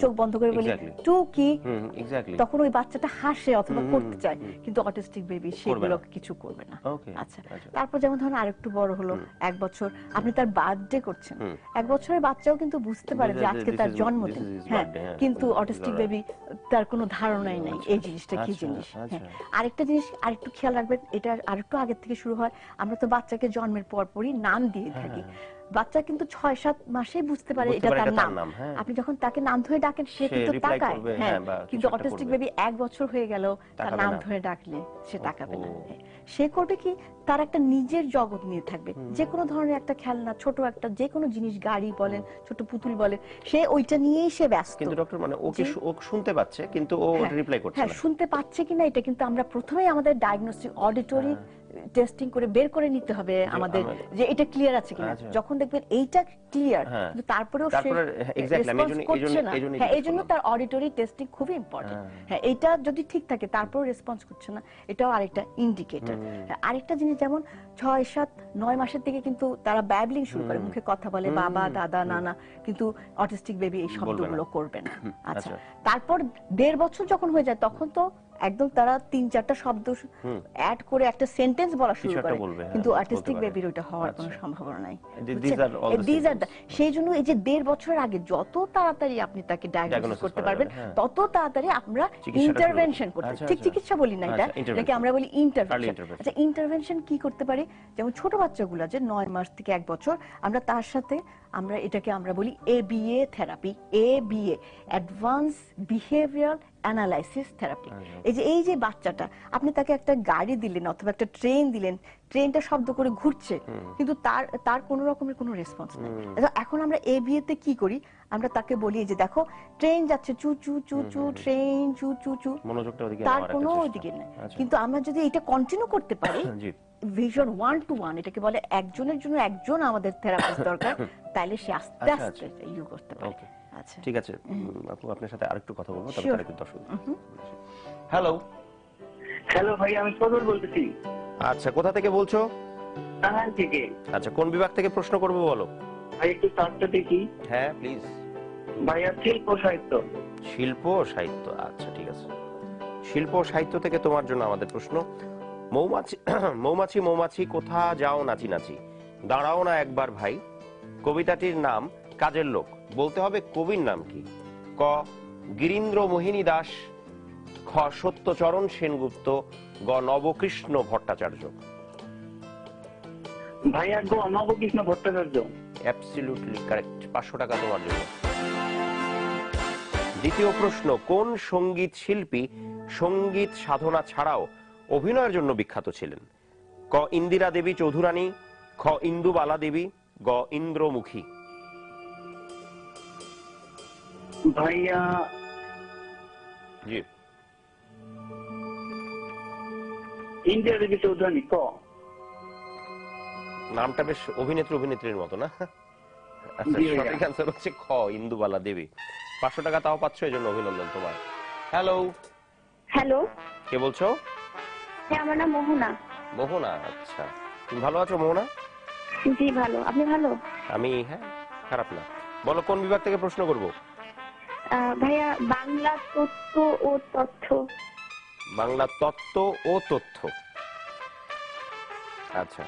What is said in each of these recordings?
চোখ বন্ধ করে বলি টু কি, তখন ওই বাচ্চাটা হাসে অথবা করতে চায়, কিন্তু অটিস্টিক বেবি সেগুলো কিছু করবে না। আচ্ছা, তারপর যেমন ধরুন আরেকটু বড় হলো 1 বছর, আপনি তার বার্থডে করছেন, 1 বছরের বাচ্চাও কিন্তু বুঝতে পারে যে আজকে তার জন্মদিন, হ্যাঁ, কিন্তু অটিস্টিক বেবি তার কোনো ধারণাই নাই এই জিনিসটা কি জিনিস। হ্যাঁ, আরেকটা জিনিস আরেকটু খেয়াল রাখবেন, এটা আরেকটু আগের থেকে শুরু হয়। আমরা তো বাচ্চাকে জন্মের পরপরই নাম দিয়ে থাকি, বাচ্চা কিন্তু 6-7 মাসেই বুঝতে পারে এটা তার নাম। আপনি যখন তাকে নাম ধরে ডাকেন সে কিন্তু তাকায়, হ্যাঁ, কিন্তু অটিস্টিক বেবি 1 বছর হয়ে গেল তার নাম ধরে ডাকলে সে তাকাবে না। সে করবে কি, তার একটা নিজের জগৎ নিয়ে থাকবে, যে কোনো ধরনের একটা খেলনা, ছোট একটা যে কোনো জিনিস, গাড়ি বলেন, ছোট পুতুল বলেন, সে ওইটা নিয়েই সে ব্যস্ত। কিন্তু ডক্টর মানে ওকে ও শুনতে পাচ্ছে কিন্তু ও রিপ্লাই করছে না। হ্যাঁ, শুনতে পাচ্ছে কিনা এটা কিন্তু আমরা প্রথমেই আমাদের ডায়াগনস্টিক অডিটরি টেস্টিং করে বের করে নিতে হবে আমাদের, যে এটা ক্লিয়ার আছে কিনা। যখন দেখবেন এইটা ক্লিয়ার, কিন্তু তারপরেও সে রেসপন্স করছে না, হ্যাঁ, এইজন্য তার অডিটরি টেস্টিং খুবই ইম্পর্টেন্ট। হ্যাঁ, এইটা যদি ঠিক থাকে তারপরেও রেসপন্স করছে না, এটাও আরেকটা ইন্ডিকেটর। আরেকটা জিনিস, যেমন 6-7-9 মাসের থেকে কিন্তু তারা ব্যাবলিং শুরু করে, মুখে কথা বলে, বাবা, দাদা, নানা, কিন্তু অটিস্টিক বেবি এই শব্দগুলো করবে না। আচ্ছা, তারপর 1.5 বছর যখন হয়ে যায় তখন তো একদম তারা 3-4টা শব্দ অ্যাড করে একটা সেন্টেন্স বলা শুরু করে, কিন্তু অটিস্টিক বেবির ওটা হওয়ার কোনো সম্ভাবনা নাই। সেই জন্য এই যে 1.5 বছরের আগে যত তাড়াতাড়ি আপনি তাকে ডায়াগনোসিস করতে পারবেন, তত তাড়াতাড়ি আমরা ইন্টারভেনশন করতে, ঠিক চিকিৎসা বলি না এটা, এটাকে আমরা বলি ইন্টারভেনশন। আচ্ছা, ইন্টারভেনশন কি করতে পারি, যেমন ছোট বাচ্চাগুলো যে 9 মাস থেকে 1 বছর, আমরা তার সাথে আমরা এটাকে আমরা বলি ABA therapy, ABA advance behavioural analysis therapy. এই যে বাচ্চাটা, আপনি তাকে একটা গাড়ি দিলেন অথবা একটা ট্রেন দিলেন, ট্রেনটা শব্দ করে ঘুরছে, কিন্তু তার কোনো রকমের কোনো রেসপন্স নেই। এখন আমরা ABA তে কি করি, আমরা তাকে বলি যে দেখো ট্রেন যাচ্ছে, চু চু চু চু, ট্রেন চু চু চু, মনোযোগটা ওদিকে, তার কোনো ওদিকে নেই। কিন্তু আমরা যদি এটা কন্টিনিউ করতে পারি, ভিশন 1 to 1, এটাকে বলে একজনের জন্য একজন আমাদের থেরাপিস্ট দরকার, তাইলে সে আস্তে আস্তে ইউ করতে পারে। আচ্ছা, ঠিক আছে আপু, আপনার সাথে আরেকটু কথা বলবো, তবে তার একটু দর্শক। হ্যালো হ্যালো ভাই, আমি সদর বলতেছি। আচ্ছা, কোথা থেকে বলছো? টাঙ্গাইল থেকে। আচ্ছা, কোন বিভাগ থেকে প্রশ্ন করবো বলো? ভাই একটু চার্টটা দেখি। হ্যাঁ প্লিজ। ভাইয়া শিল্প সাহিত্য। শিল্প সাহিত্য, আচ্ছা ঠিক আছে। শিল্প সাহিত্য থেকে তোমার জন্য আমাদের প্রশ্ন, মৌমাছি মৌমাছি মৌমাছি কোথা যাও নাচি নাচি, দাঁড়াও না একবার ভাই, কবিতাটির নাম কাজের লোক, বলতে হবে কবির নাম কি? ক গিরীন্দ্র মোহিনী দাস, খ সত্যচরণ সেনগুপ্ত, গ নবকৃষ্ণ ভট্টাচার্য। ভাইয়া গ নবকৃষ্ণ ভট্টাচার্য। অ্যাবসলিউটলি কারেক্ট, 500 টাকা তোমার জন্য। দ্বিতীয় প্রশ্ন, কোন সঙ্গীত শিল্পী সঙ্গীত সাধনা ছাড়াও অভিনয়ের জন্য বিখ্যাত ছিলেন? ক ইন্দিরা দেবী চৌধুরানী, খ ইন্দুবালা দেবী, গ ইন্দ্রমুখী। ভাইয়া জি, ইন্দিরা দেবী চৌধুরানী। ক নামটা বেশ অভিনেত্রীর মতো না? আচ্ছা, সঠিক অ্যান্সার হচ্ছে খ ইন্দুবালা দেবী। 500 টাকা তাও পাচ্ছ, এই জন্য অভিনন্দন তোমার। হ্যালো হ্যালো, কে বলছো? হ্যাঁ, আমার নাম মোহনা। মোহনা, আচ্ছা, তুমি ভালো আছো মোহনা? জি ভালো, আপনি ভালো? আমি হ্যাঁ, খারাপ না। বলো কোন বিভাগ থেকে প্রশ্ন করব? ভাইয়া বাংলা তত্ত্ব ও তথ্য। বাংলা তত্ত্ব ও তথ্য, আচ্ছা।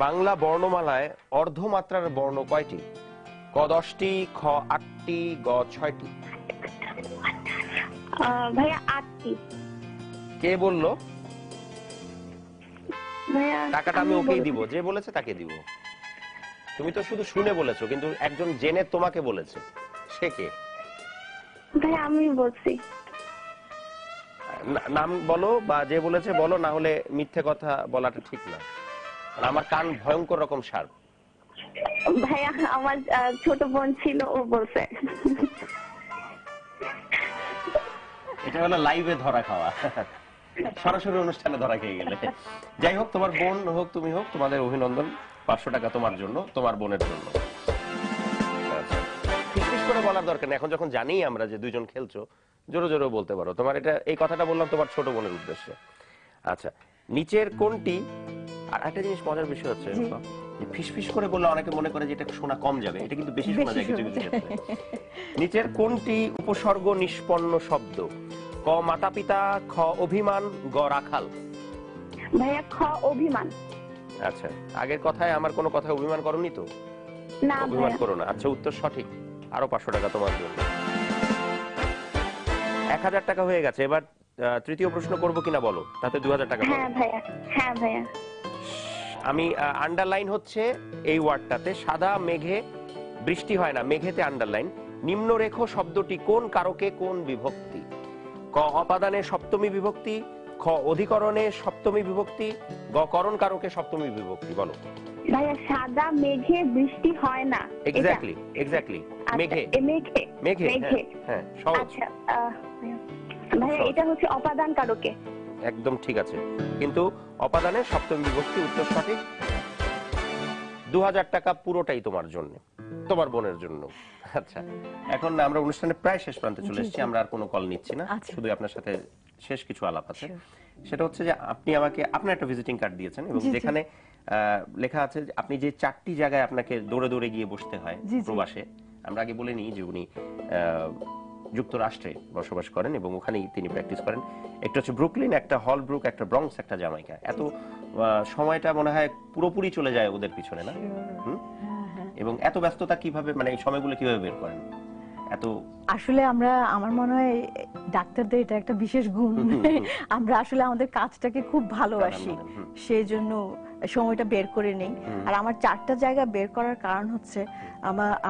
বাংলা বর্ণমালায় অর্ধমাত্রার বর্ণ কয়টি? ক 10টি, খ 8টি, গ 6টি। ভাইয়া 8টি। কে বললো? ভাইয়া টাকাটা আমি ওকেই দিব, যে বলেছে তাকে দিব। তুমি তো শুধু শুনে বলেছো, কিন্তু একজন জেনে তোমাকে বলেছে, সে কে? ভাইয়া আমি বলছি। নাম বলো, বা যে বলেছে বলো, না হলে মিথ্যে কথা বলাটা ঠিক না। আমার কান ভয়ঙ্কর রকম শার্প। ভাইয়া আমার ছোট বোন ছিল, ও বলছে। এটা হলো লাইভে ধরা খাওয়া, সরাসরি অনুষ্ঠানে ধরা খেয়ে গেলে। যাই হোক, তোমার বোন হোক তুমি হোক, তোমাদের অভিনন্দন। 500 টাকা তোমার জন্য, তোমার বোনের জন্য। ফিসফিস করে বলার দরকার নেই, এখন যখন জানি আমরা যে দুইজন খেলছো, জোরে জোরে বলতে পারো। তোমার এটা, এই কথাটা বললাম তোমার ছোট বোনের উদ্দেশ্যে। আচ্ছা, নিচের কোনটি, আর একটা জিনিস মজার বিষয় হচ্ছে, ফিসফিস করে বললে অনেকে মনে করে যে এটা শোনা কম যাবে, এটা কিন্তু বেশি শোনা যায় কিছু কিছু ক্ষেত্রে। নিচের কোনটি উপসর্গ নিষ্পন্ন শব্দ? ক মাতা পিতা, খ অভিমান, গ রাখাল। ভাইয়া খ অভিমান। আচ্ছা, আগের কথায় আমার কোনো কথায় অভিমান করনি তো? না অভিমান ভাইয়া। করো না। আচ্ছা, উত্তর সঠিক। আরো 500 টাকা তোমার জন্য। 1000 টাকা হয়ে গেছে। এবার তৃতীয় প্রশ্ন করব কিনা বলো, তাতে 2000 টাকা পাবো। হ্যাঁ ভাইয়া, হ্যাঁ ভাইয়া। আমি আন্ডারলাইন হচ্ছে এই ওয়ার্ডটাতে, সাদা মেঘে বৃষ্টি হয় না, মেঘেতে আন্ডারলাইন। নিম্নরেখ শব্দটি কোন কারকে কোন বিভক্তি? ক অপাদানে সপ্তমী বিভক্তি, খ অধিকরণে সপ্তমী বিভক্তি, গ করণ কারকে সপ্তমী বিভক্তি। বলো। ভাইয়া সাদা মেঘে বৃষ্টি হয় না। Exactly, exactly. মেঘে, মেঘে, মেঘে। হ্যাঁ, সহজ। আচ্ছা ভাইয়া এটা হচ্ছে অপাদান কারকে। একদম ঠিক আছে, কিন্তু অপাদানে সপ্তমী বিভক্তি উত্তর সঠিক। 2000 টাকা পুরোটাই তোমার জন্য, তোমার বোনের জন্য। আচ্ছা, এখন আমরা অনুষ্ঠানের প্রায় শেষ প্রান্তে চলে এসেছি, আমরা আর কোনো কল নিচ্ছি না, শুধু আপনার সাথে শেষ কিছু আলাপ আছে। সেটা হচ্ছে যে আপনি আমাকে আপনার একটা ভিজিটিং কার্ড দিয়েছেন এবং যেখানে লেখা আছে যে আপনি যে 4টি জায়গায় আপনাকে দৌড়ে দৌড়ে গিয়ে বসতে হয় প্রবাসে। আমরা আগে বলে নিই যে উনি যুক্তরাষ্ট্রে বসবাস করেন এবং ওখানেই তিনি প্র্যাকটিস করেন। একটা হচ্ছে ব্রুকলিন, একটা হলব্রুক, একটা ব্রঙ্কস, একটা জামাইকা। এত সময়টা মনে হয় পুরোপুরি চলে যায় ওদের পিছনে, না? এবং এত ব্যস্ততা কিভাবে, মানে এই সময়গুলো কিভাবে বের করেন? এত আসলে আমরা, আমার মনে হয় ডাক্তারদের এটা একটা বিশেষ গুণ, আমরা আসলে আমাদের কাজটাকে খুব ভালোবাসি, সেই জন্য সময়টা বের করে নেই। আর আমার 4টা জায়গা বের করার কারণ হচ্ছে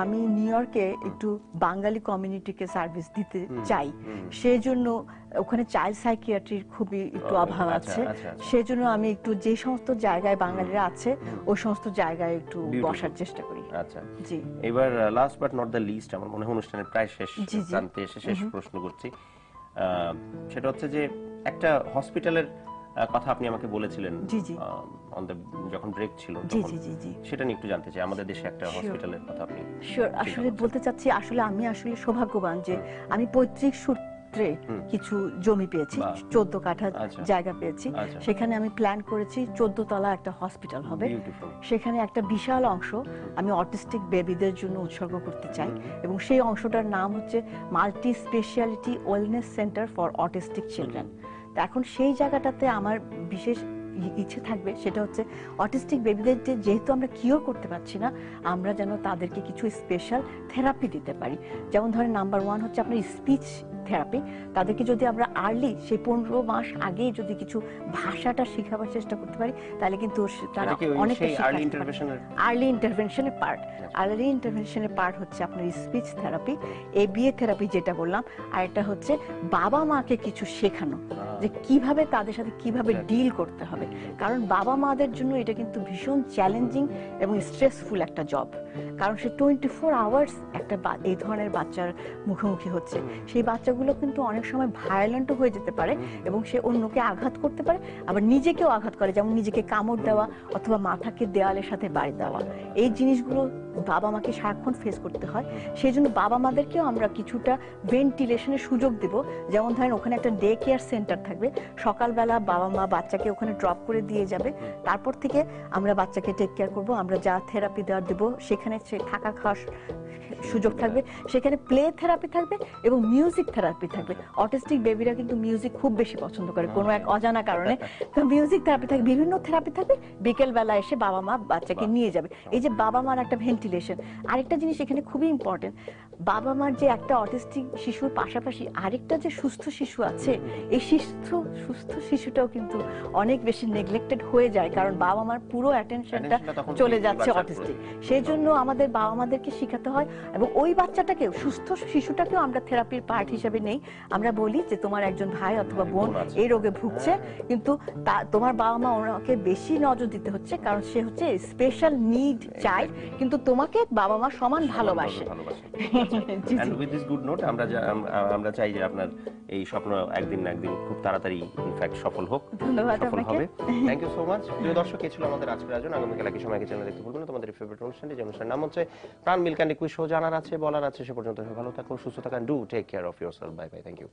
আমি নিউ ইয়র্কে একটু বাঙালি কমিউনিটিকে সার্ভিস দিতে চাই, সেই জন্য ওখানে চাইল্ড সাইকিয়াট্রির খুবই একটু অভাব আছে। সেই জন্য আমি একটু যে সমস্ত জায়গায় বাঙালিরা আছে ওই সমস্ত জায়গায় একটু বসার চেষ্টা করি। আচ্ছা জি, এবার last but not the least, আমার মনে হয় অনুষ্ঠানের প্রায় শেষ প্রান্তে এসে শেষ প্রশ্ন করছি। সেটা হচ্ছে যে একটা হসপিটালের কথা আপনি আমাকে বলেছিলেন যখন ব্রেক ছিল, সেটা নিয়ে একটু জানতে চাই। আমাদের দেশে একটা হসপিটালের কথা আপনি আসলে বলতে চাচ্ছি, আসলে আমি আসলে সৌভাগ্যবান যে আমি পৈতৃক সূত্রে কিছু জমি পেয়েছি, 14 কাঠা জায়গা পেয়েছি। সেখানে আমি প্ল্যান করেছি 14 তলা একটা হসপিটাল হবে। সেখানে একটা বিশাল অংশ আমি অটিস্টিক বেবিদের জন্য উৎসর্গ করতে চাই এবং সেই অংশটার নাম হচ্ছে multi speciality wellness centre for autistic children. এখন সেই জায়গাটাতে আমার বিশেষ ইচ্ছে থাকবে, সেটা হচ্ছে অটিস্টিক বেবিদের যেহেতু আমরা কিওর করতে পারছি না, আমরা যেন তাদেরকে কিছু স্পেশাল থেরাপি দিতে পারি। যেমন ধরেন নাম্বার 1 হচ্ছে আপনার স্পিচ থেরাপি। তাদেরকে যদি আমরা আর্লি, সেই 15 মাস আগেই যদি কিছু ভাষাটা শেখাবার চেষ্টা করতে পারি, তাহলে কিন্তু তারা অনেক আর্লি ইন্টারভেনশনের পার্ট। আর্লি ইন্টারভেনশনের পার্ট হচ্ছে আপনার স্পিচ থেরাপি, এবিএ থেরাপি যেটা বললাম, আর একটা হচ্ছে বাবা মাকে কিছু শেখানো যে কিভাবে তাদের সাথে কিভাবে ডিল করতে হবে। কারণ বাবা মাদের জন্য এটা কিন্তু ভীষণ চ্যালেঞ্জিং এবং স্ট্রেসফুল একটা জব, কারণ সে 24 আওয়ার্স একটা এই ধরনের বাচ্চার মুখোমুখি হচ্ছে। সেই বাচ্চাগুলো কিন্তু অনেক সময় ভায়োলেন্টও হয়ে যেতে পারে এবং সে অন্যকে আঘাত করতে পারে, আবার নিজেকেও আঘাত করে, যেমন নিজেকে কামড় দেওয়া অথবা মাথাকে দেওয়ালের সাথে বাড়ি দেওয়া। এই জিনিসগুলো বাবা মাকে সারাক্ষণ ফেস করতে হয়। সেই জন্য বাবা মাদেরকেও আমরা কিছুটা ভেন্টিলেশনের সুযোগ দেব। যেমন ধরেন ওখানে একটা ডে কেয়ার সেন্টার থাকবে, সকালবেলা বাবা মা বাচ্চাকে ওখানে ড্রপ করে দিয়ে যাবে, তারপর থেকে আমরা বাচ্চাকে টেক কেয়ার করব। আমরা যা থেরাপি দেওয়ার দেবো, সেখানে সে থাকা খাওয়ার সুযোগ থাকবে, সেখানে প্লে থেরাপি থাকবে এবং মিউজিক থেরাপি থাকবে। অটিস্টিক বেবিরা কিন্তু মিউজিক খুব বেশি পছন্দ করে কোনো এক অজানা কারণে, তো মিউজিক থেরাপি থাকবে, বিভিন্ন থেরাপি থাকবে। বিকেল বেলা এসে বাবা মা বাচ্চাকে নিয়ে যাবে। এই যে বাবা মার একটা ভেন্টিলেশন। আরেকটা জিনিস এখানে খুবই ইম্পর্টেন্ট, বাবা মার যে একটা অটিস্টিক শিশুর পাশাপাশি আরেকটা যে সুস্থ শিশু আছে, এই সুস্থ শিশুটাও কিন্তু অনেক বেশি নেগলেক্টেড হয়ে যায়, কারণ বাবা মার পুরো অ্যাটেনশনটা চলে যাচ্ছে অটিস্টিক। সেই জন্য আমাদের বাবা মাদেরকে শেখাতে হয় এবং ওই বাচ্চাটাকেও, সুস্থ শিশুটাকেও আমরা থেরাপির পার্ট হিসেবে নেই। আমরা বলি যে তোমার একজন ভাই অথবা বোন এই রোগে ভুগছে, কিন্তু তোমার বাবা মা ওনাকে বেশি নজর দিতে হচ্ছে, কারণ সে হচ্ছে স্পেশাল নিড চাই, কিন্তু তোমাকে বাবা মা সমান ভালোবাসে। And with this good note, আমরা চাই যে আপনার এই স্বপ্ন একদিন না একদিন খুব তাড়াতাড়ি ইনফ্যাক্ট সফল হোক, সফল হবে। Thank you so much. প্রিয় দর্শক, এই ছিল আমাদের আজকের আয়োজন। আগামীকাল একই সময় চ্যানেল দেখতে ভুলবেন না। তোমাদের ফেভারিট অনুষ্ঠানটি, যে অনুষ্ঠানের নাম হচ্ছে প্রাণ মিল্ক অ্যান্ড কুইজ শো। জানার আছে, বলার আছে, সে পর্যন্ত ভালো থাকুন, সুস্থ থাকুন। Do take care of yourself. Bye bye. Thank you.